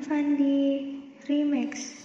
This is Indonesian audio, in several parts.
Fandi Remix.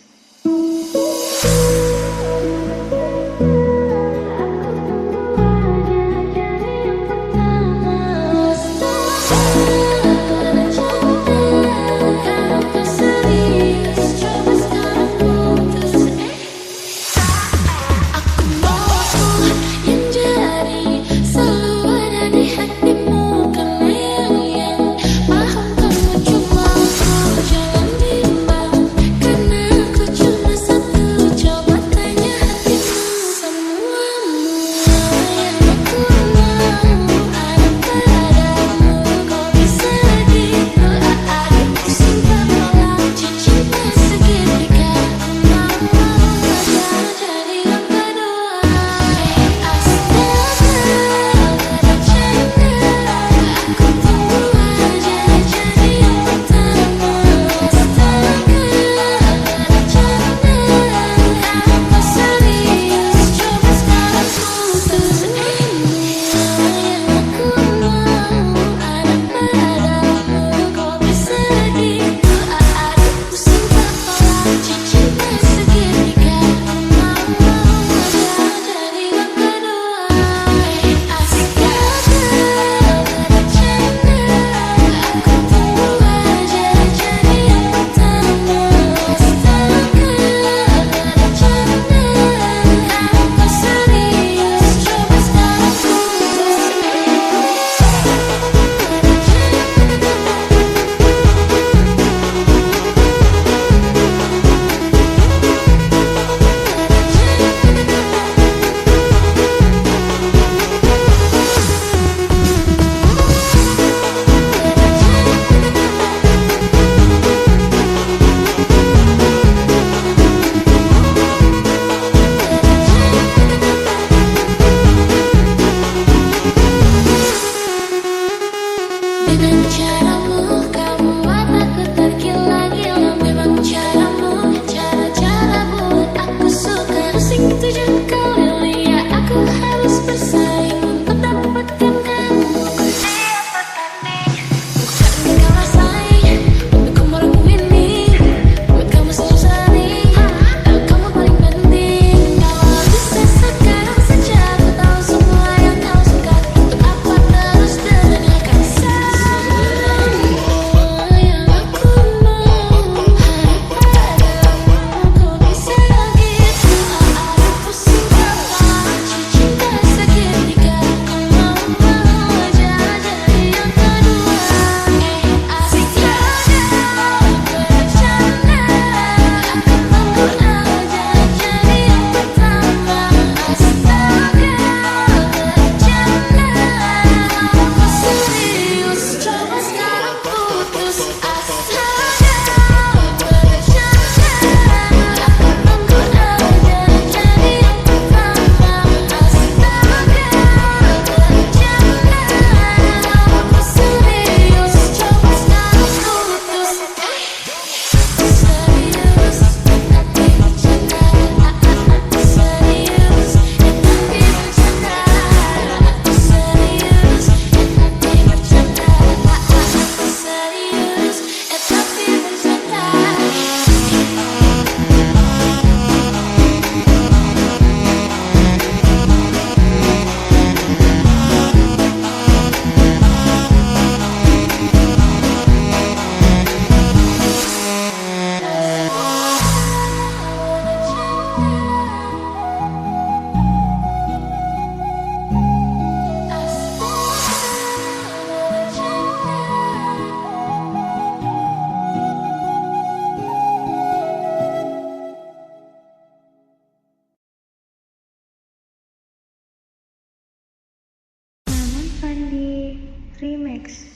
Fandi Remix.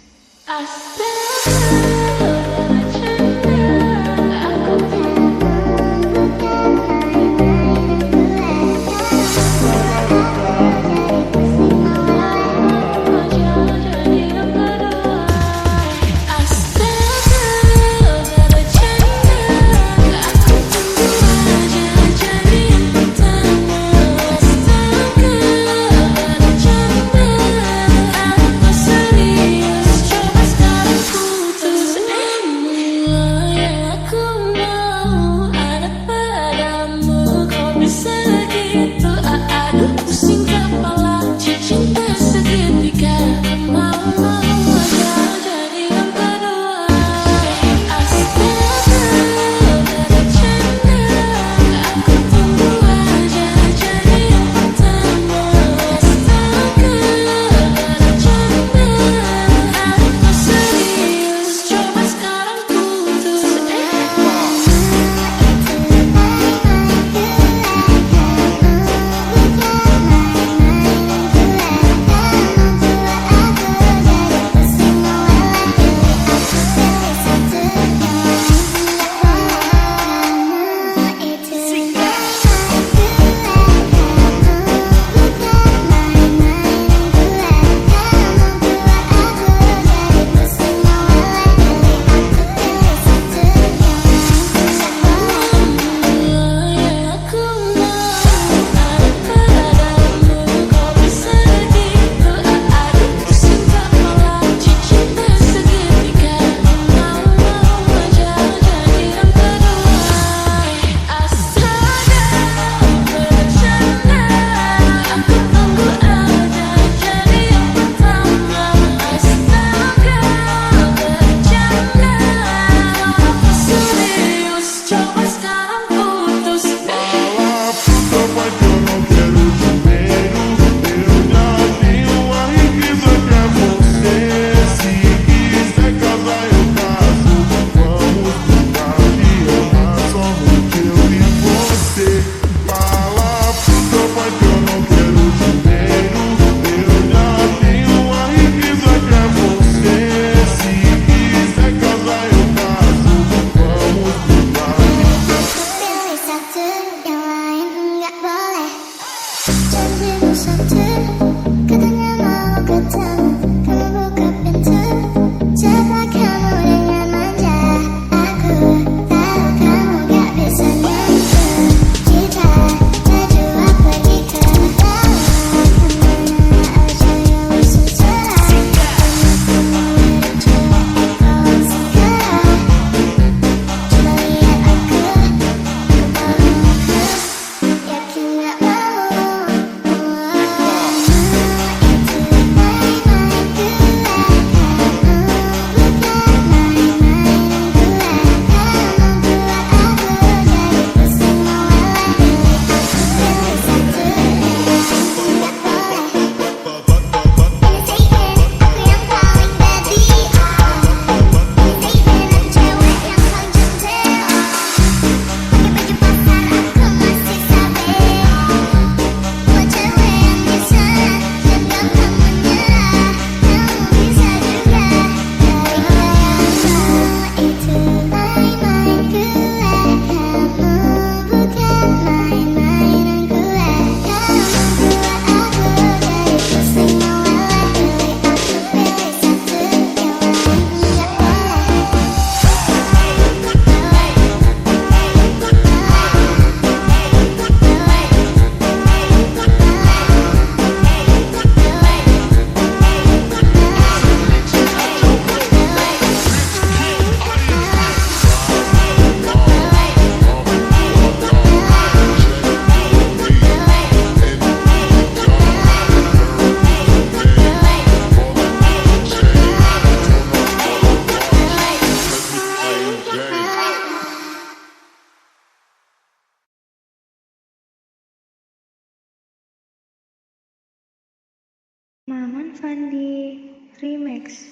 Fandi Remix.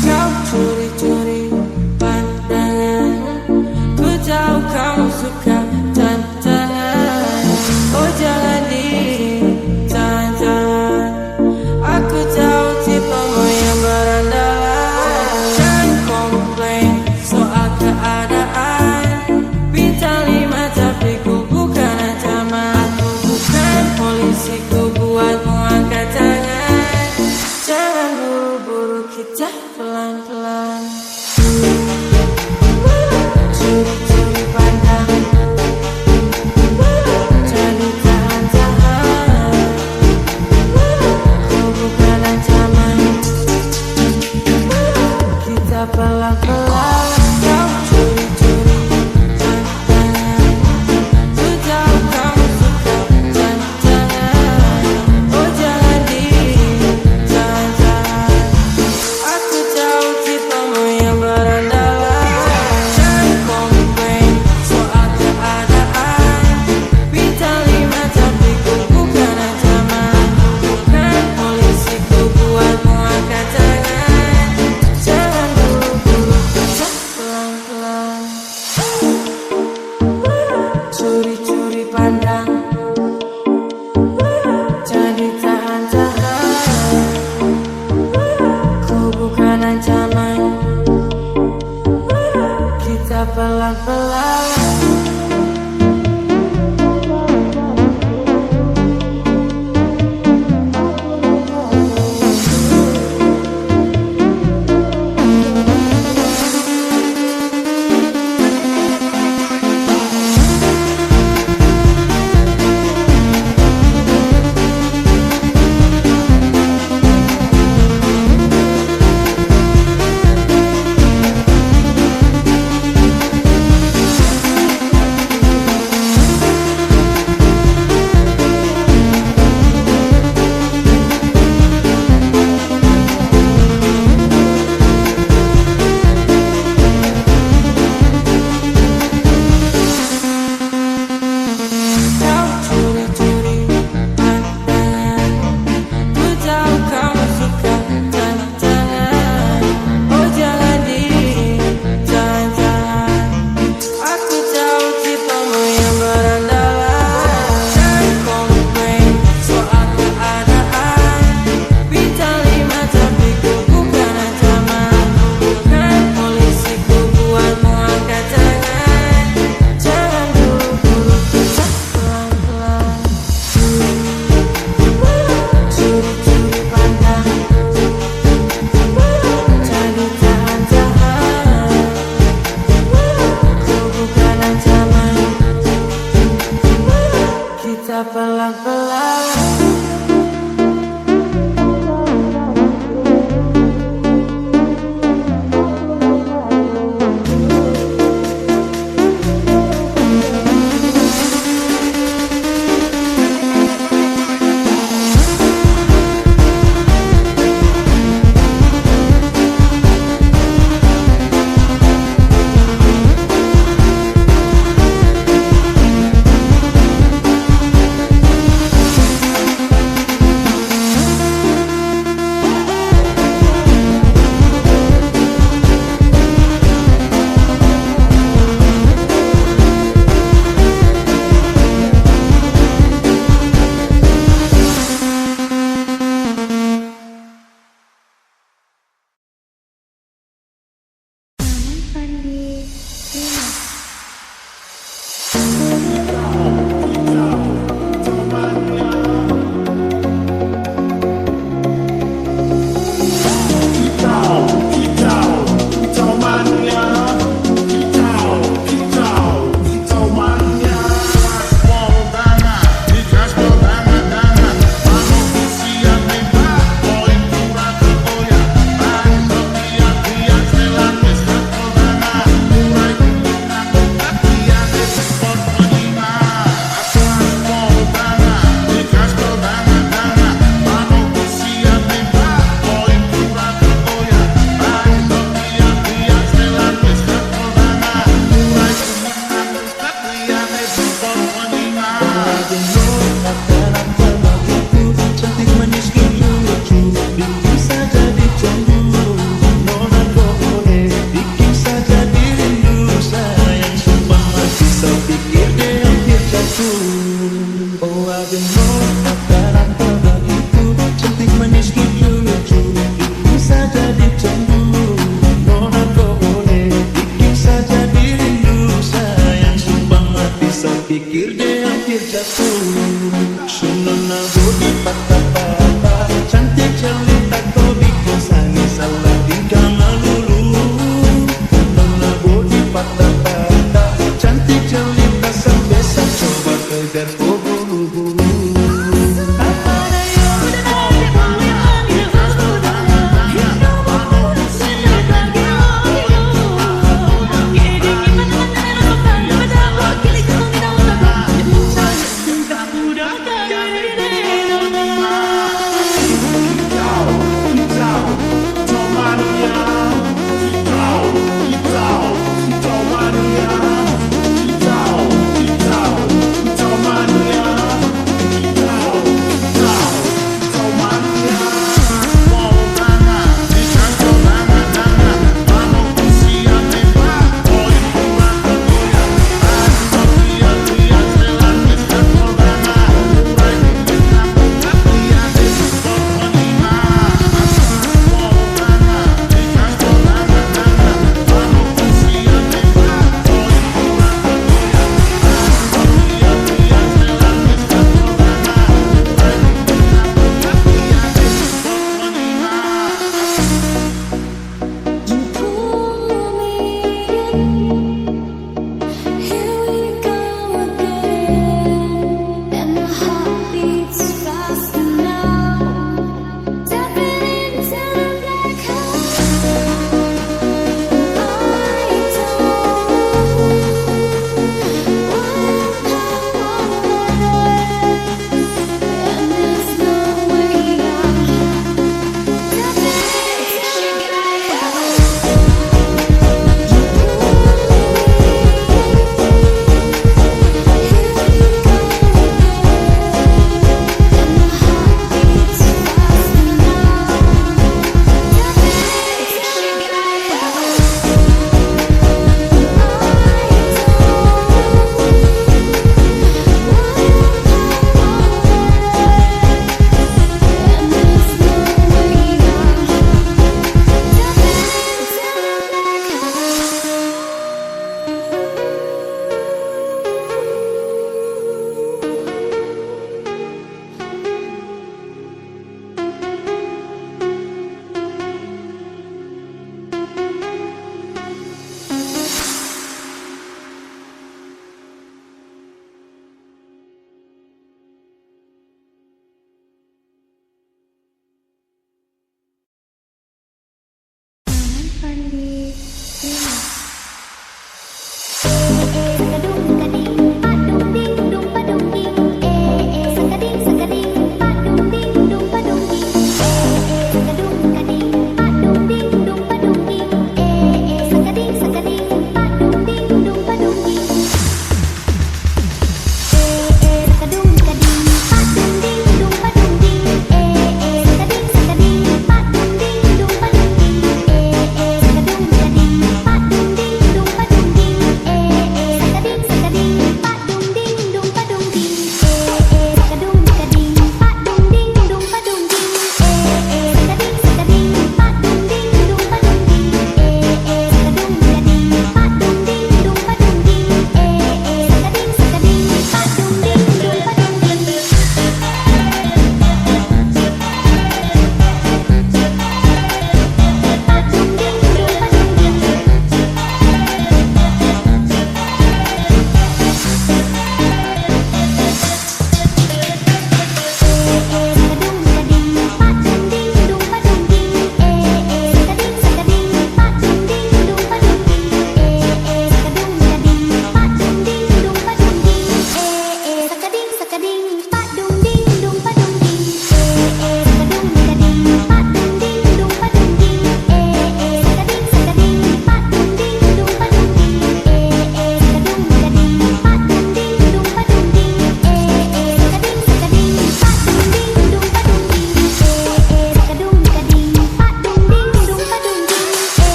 Kau curi-curi pandangan, ku tahu kamu suka tantangan. Oh jangan ditahan-tahan, aku tahu tipemu yang berandalan. Jangan komplain soal keadaan, bintang 5 tapi ku bukan ancaman. Aku bukan polisi, ku buatmu angkat tangan. Jangan buru-buru, kita pelan-pelan. Curi-curi pandang, jadi tahan-tahan. Ku bukan ancaman, kita pelan-pelan. Kau curi-curi pandangan, ku tahu kamu suka tantangan. Oh jangan ditahan-tahan, aku tahu tipemu yang berandalan. Jangan komplain soal keadaan, bintang 5 tapi ku bukan ancaman. Bukan polisi, ku buatmu angkat tangan. Jangan buru-buru, kita pelan-pelan. Curi-curi pandang, jadi tahan-tahan. Ku bukan ancaman, kita pelan-pelan.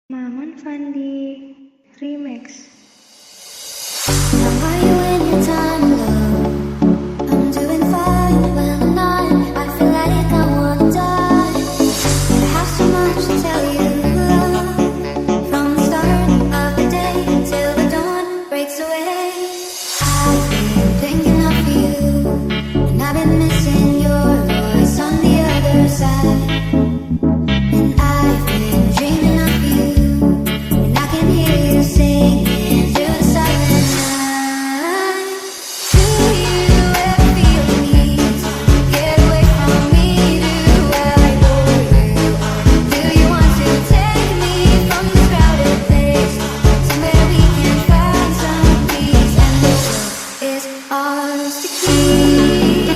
Maman Fandi Remix. How are you in your time, love? I'm doing fine when I'm not. I feel like I wanna die. I have so much to tell you, love. From the start of the day till the dawn breaks away. I've been thinking of you, and I've been missing your voice on the other side. And I've been dreaming of you, and I can hear you singing through the silent night. Do you ever feel the need to get away from me? Do I bore you? Do you want to take me from this crowded place, somewhere we can find some peace, and the world is ours to keep?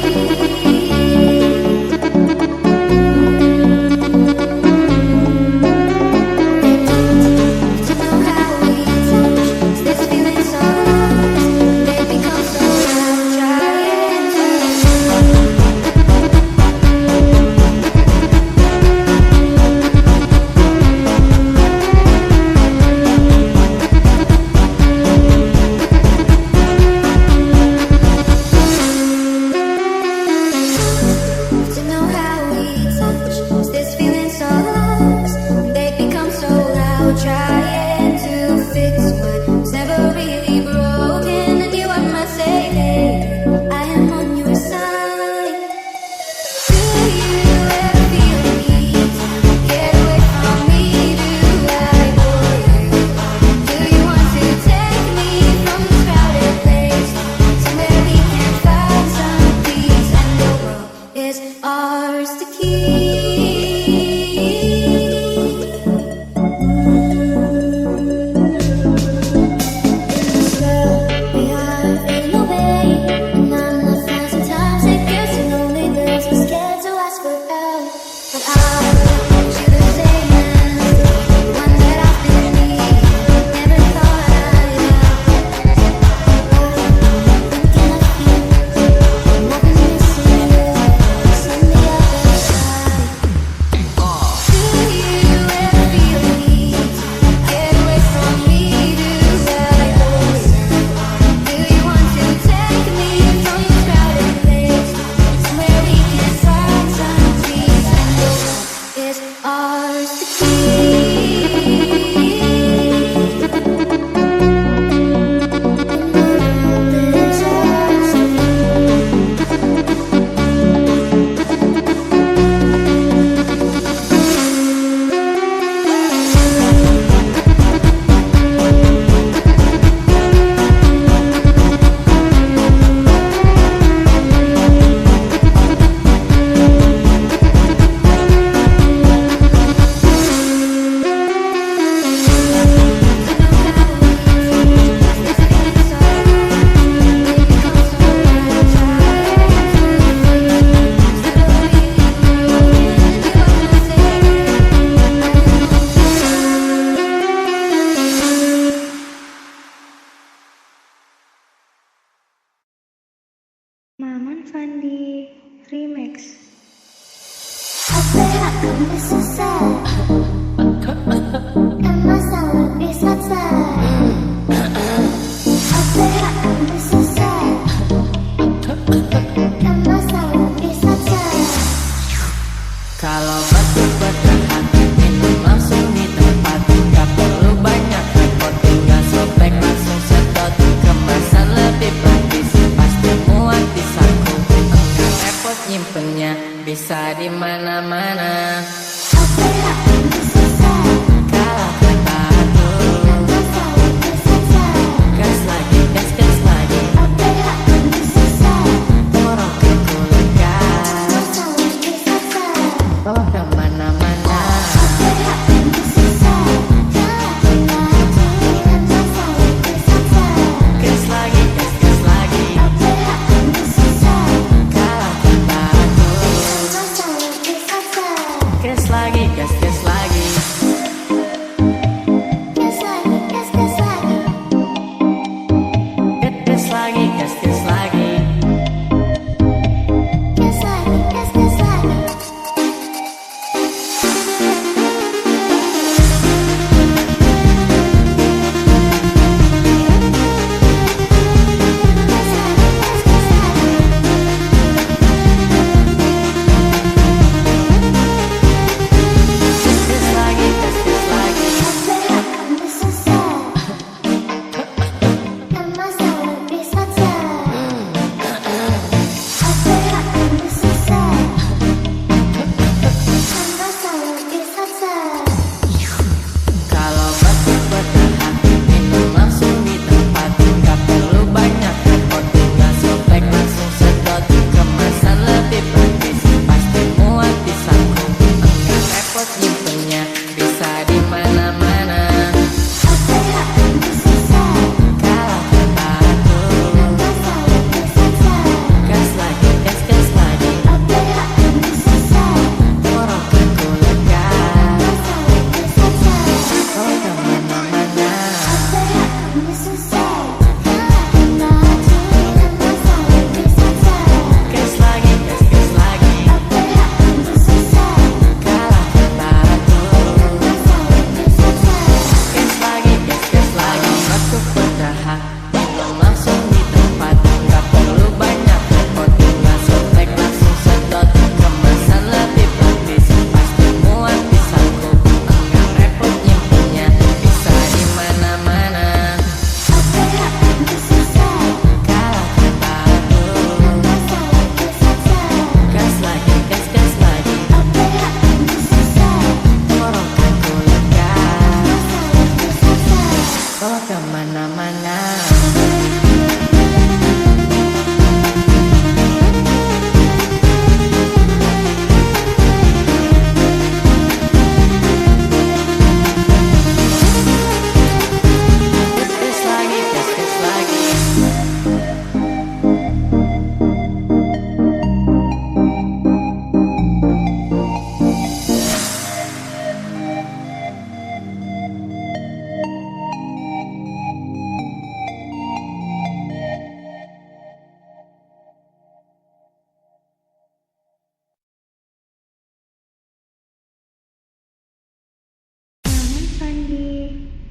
Trying to fix what's never really broken, and you are my safe haven. I am on your side. Do you ever feel the need to get away from me? Do I bore you? Do you want to take me from this crowded place, somewhere we can find some peace, and the world is ours to keep? Maman Fandi Remix. Apa yang kamu susah? Masalah bisa apa yang kamu susah? Masalah bisa Kalau batuk bertahan, minum langsung di tempat. Gak perlu banyak repot, tinggal sobek langsung sedot. Kemasan lebih praktis, pasti muat di saku. Enggak repot nyimpennya, bisa di mana-mana. apa yang kamu susah? Kalau terbatuk, Masalah bisa gas lagi, gas lagi. apa yang kamu susah? Dorong ke kulkas, Masalah bisa bawa kemana-mana. apa yang kamu susah? Masalah bisa Gas lagi, gas lagi. apa yang kamu susah? Kalau terbatuk, Masalah bisa gas lagi, gas lagi.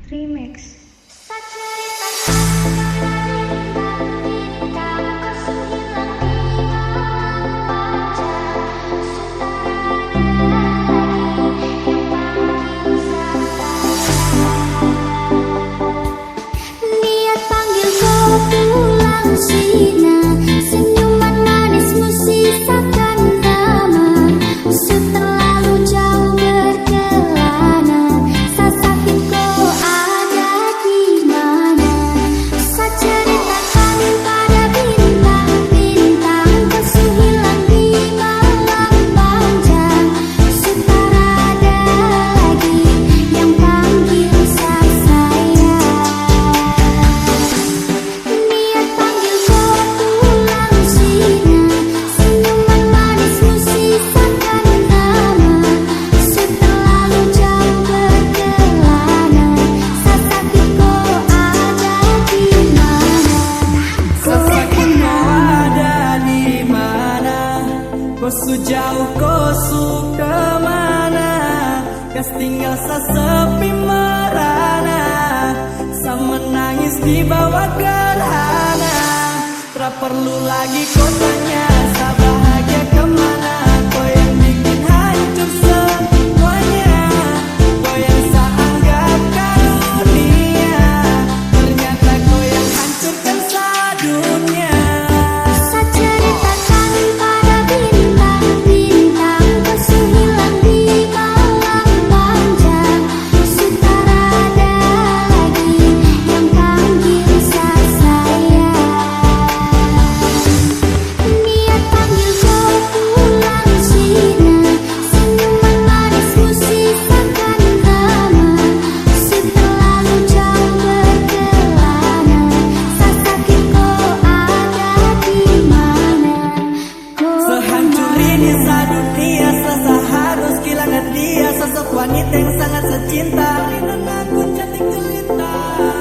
Remix. Niat panggil kau pulang Sina, senyuman manismu sisakan nama. Terlalu jauh berkelana, sakit kau ada di mana? Saya ceritakan pada bintang-bintang, kau hilang di malam panjang. Tak ada lagi yang panggil saya. Niat panggil kau pulang Sina, senyuman manismu sisakan nama. Terlalu jauh berkelana, sakit kau ada di mana? Sesakit kau ada di mana? Kau sejauh kau kemana? Kas tinggal sesepi merana, sa menangis di bawah gerhana. Tak perlu lagi kau tanya, sa bahagia kemana? Kau yang bikin hancur semuanya, kau yang sa anggap karunia, ternyata kau yang hancurkan dunia. Saya ceritakan pada bintang-bintang, kau hilang di malam panjang. Tak ada lagi yang panggil saya. Niat panggil kau pulang Sina, senyuman manismu sisakan nama. Terlalu jauh berkelana, sakit kau ada di mana? Sehancur ini dunia, seharus kehilangan dia, sosok wanita yang sangat secinta. Dan aku cantik jelita.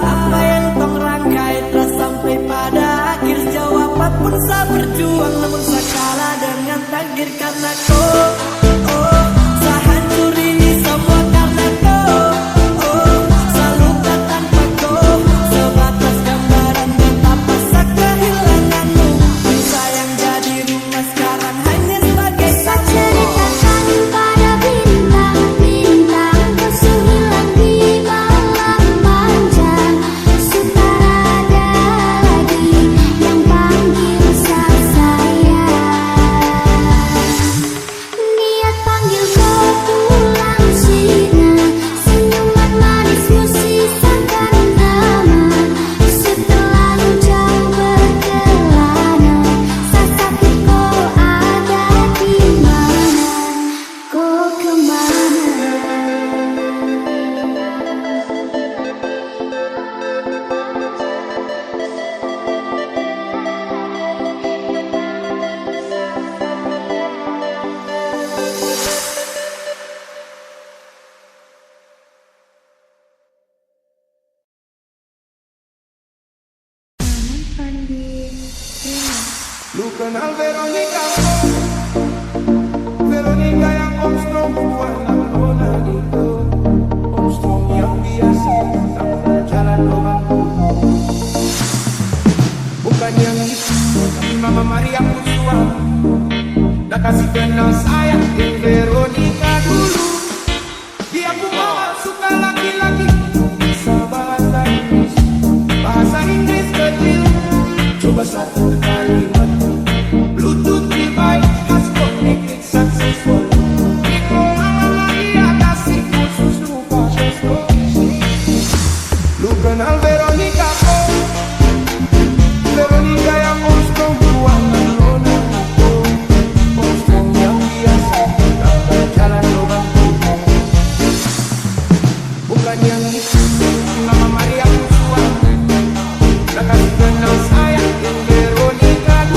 Apa yang tong rangkai telah sampai pada akhir, jauh apapun saya berjuang, namun saya kalah dengan takdir karena kau. Oh, saya hancur ini semua karena kau. Oh, saya luka tanpa kau, sebatas gambaran betapa saya kehilanganmu. Sayang jadi rumah sekarang hanya sebagai Saya saksi. ceritakan pada bintang-bintang, kau hilang di malam panjang. Tak ada lagi yang panggil saya. Niat panggil kau pulang Sina, senyuman manismu sisakan nama. Terlalu jauh berkelana, sakit kau ada di mana? Kau kemana? Maman Fandi. Remix. Lu kenal Veronica, Veronica yang Armstrong, bukan Lona gitu. Armstrong yang biasa tak berjalan lubang, bukan yang itu. Mama Maria Kusua dah kasih kenal saya di Veronica dulu. Dia ku bawa suka laki-laki, bisa bahasa Inggris, bahasa Inggris kecil. Coba satu kalimat, Bluetooth device has connected successful. Iko Mama Maria kasih kursus lupa gesto. Lu kenal Veronica kok? Veronica yang Armstrong, bukan Lona gitu. Armstrong yang biasa tak berjalan lubang, bukan yang itu. Mama Maria Kusua dah kasih kenal saya di Veronica dulu.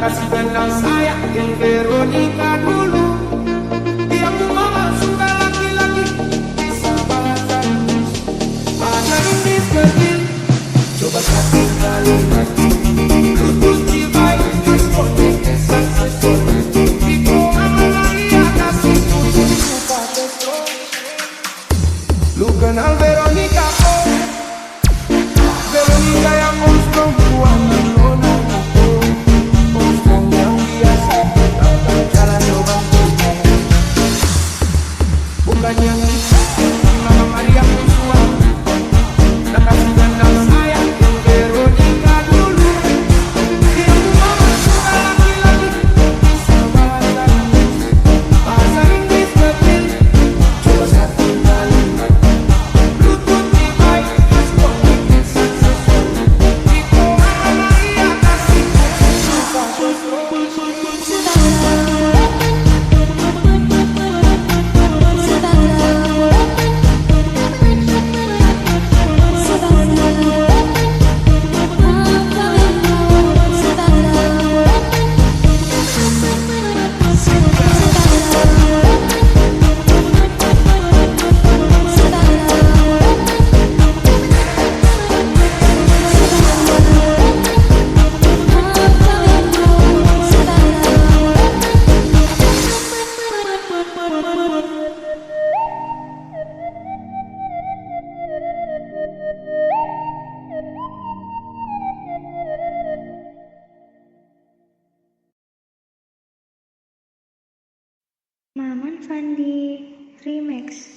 kasih kenal saya yang Veronica dulu. Dia mama suka laki-laki bisa bahasa Inggris. Bahasa Inggris kecil. Coba satu kali lagi. Tutup jiwa responnya successful. Iko Amalia kasih tutup lupa betul. Lu kenal Veronica oh. Veronica yang monstrum buang nona itu. Monstrum yang biasa tanpa jalan lubang tutup. Bukan yang itu Mama Maria Kusuma. Tak kasih kenal saya yang Veronica dulu. Dia mama suka laki-laki bisa bahasa Inggris. Bahasa Inggris kecil. Coba satu kali. Lutut di baik respon successful. Iko Amalia kasih lupa Maman Fandi Remix.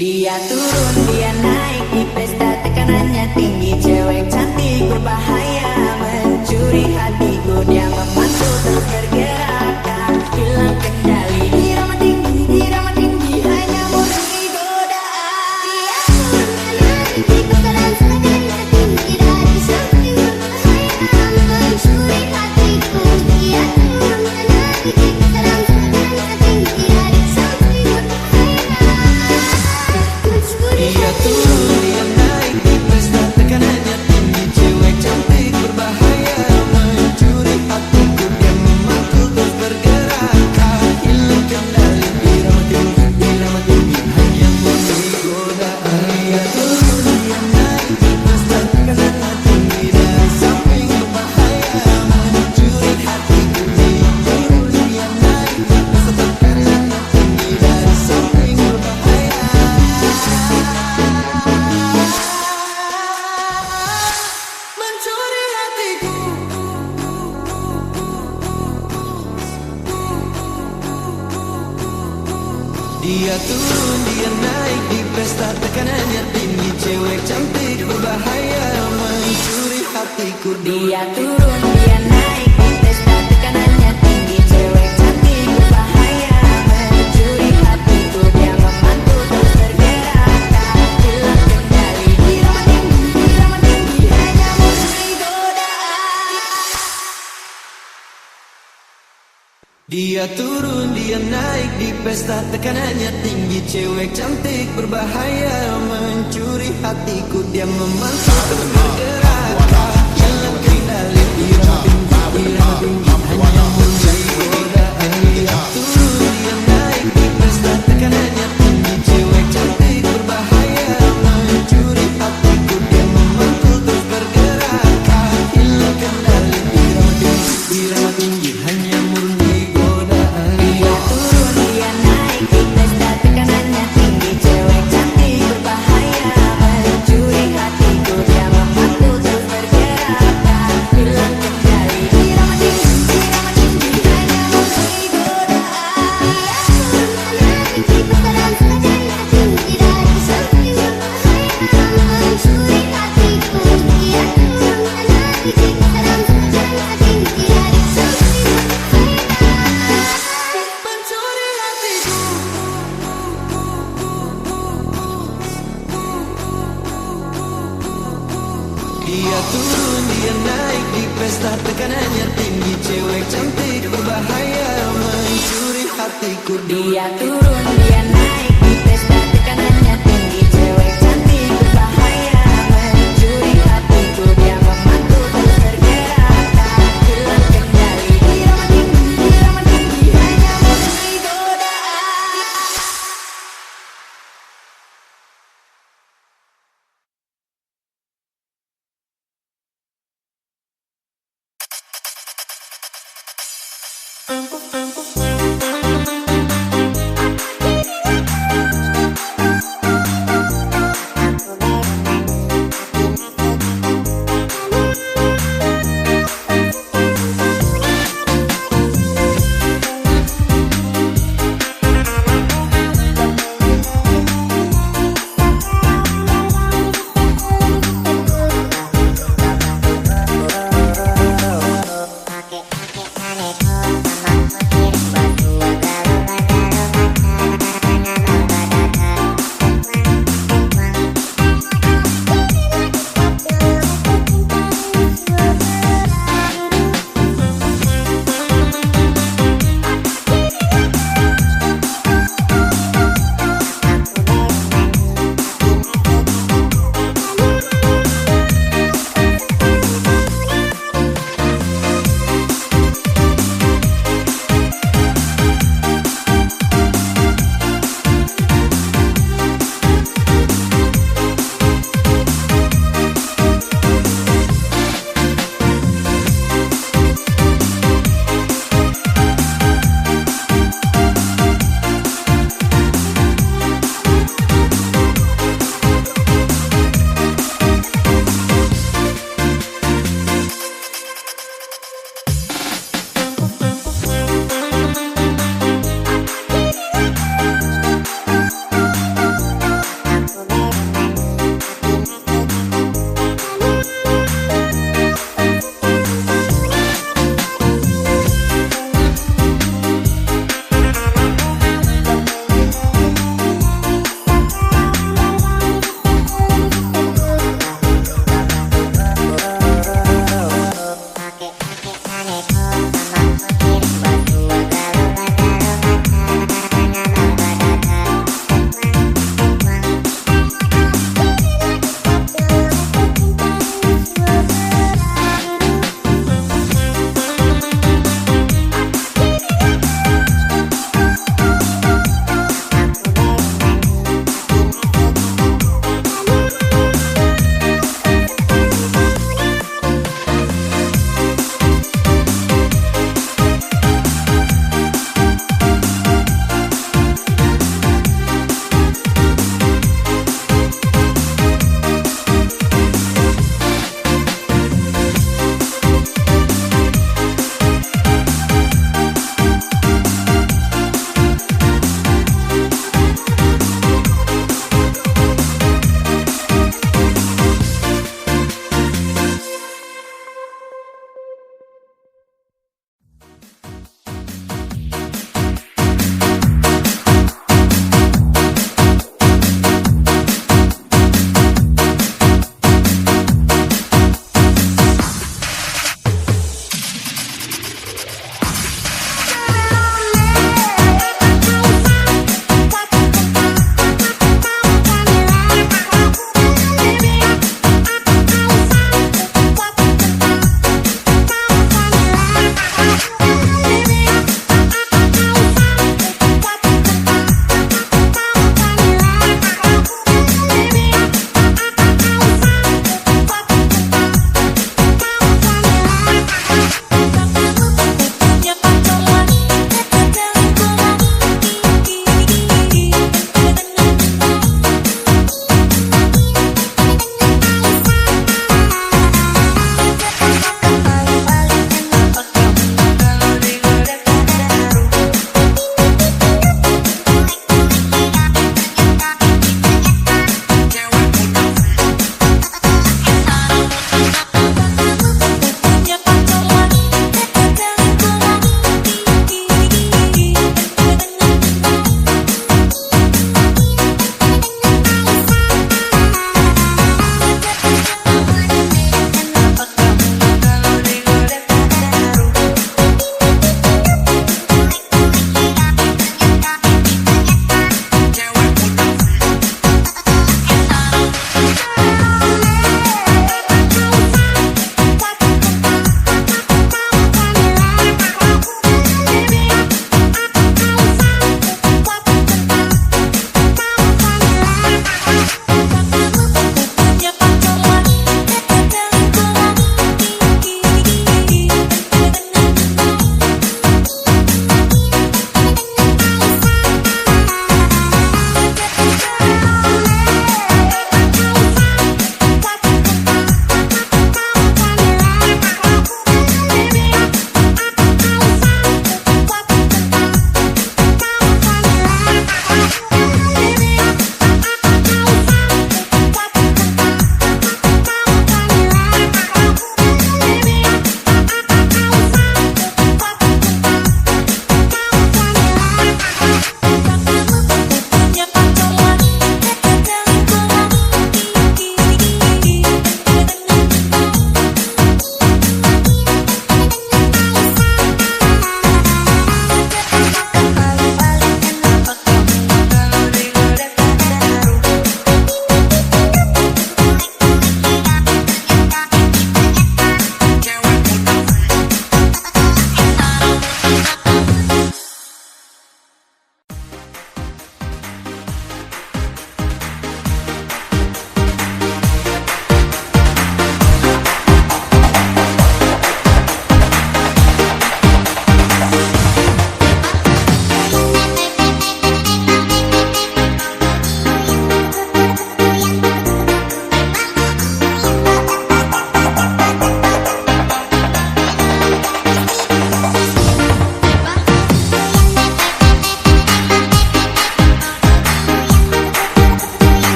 Dia turun, dia naik di pesta tekanannya tinggi. Cewek cantik berbahaya mencuri hatiku. Dia memantul terus bergerak tak hilang kendali. Irama tinggi hanya murni godaan. Dia turun di putaran sekarang tinggi dari samping berbahaya mencuri hatiku. Dia turun di putaran sekarang tinggi dari samping berbahaya mencuri Dia hatiku. turun, dia naik di pesta tekanannya tinggi. Cewek cantik berbahaya mencuri hatiku. Dia memantul terus bergerak tak hilang kendali. Irama tinggi hanya murni godaan. Dia turun, dia naik di pesta tekanannya tinggi. Dari samping berbahaya mencuri hatiku. Dia turun, dia naik di pesta tekanannya tinggi. Dari samping berbahaya mencuri hatiku. Dia turun, dia naik di pesta tekanannya tinggi. Cewek cantik berbahaya mencuri hatiku. Dia turun, dia naik di pesta tekanannya tinggi. Cewek cantik berbahaya mencuri hatiku. Dia memantul terus bergerak tak hilang kendali. Irama tinggi hanya murni godaan. Dia turun, dia naik di pesta tekanannya tinggi. Cewek cantik berbahaya mencuri hatiku. Dia memantul terus bergerak tak hilang kendali. Irama tinggi hanya murni godaan. Dia turun, dia naik di pesta tekanannya tinggi. Cewek cantik berbahaya mencuri hatiku. Dia memantul terus bergerak tak hilang kendali. Irama tinggi hanya murni godaan. Dia turun, dia naik di pesta tekanannya tinggi. Cewek cantik berbahaya mencuri hatiku. Dia memantul terus bergerak tak hilang kendali. Irama tinggi hanya murni godaan. Dia turun di putaran sekarang tinggi dari samping berbahaya mencuri hatiku. Dia turun di putaran sekarang tinggi dari samping berbahaya mencuri hatiku. Dia turun, dia naik di pesta tekanannya tinggi. Cewek cantik berbahaya mencuri hatiku. Dia turun, dia naik di pesta tekanannya tinggi. Cewek cantik berbahaya mencuri hatiku. Dia memantul terus bergerak tak hilang kendali.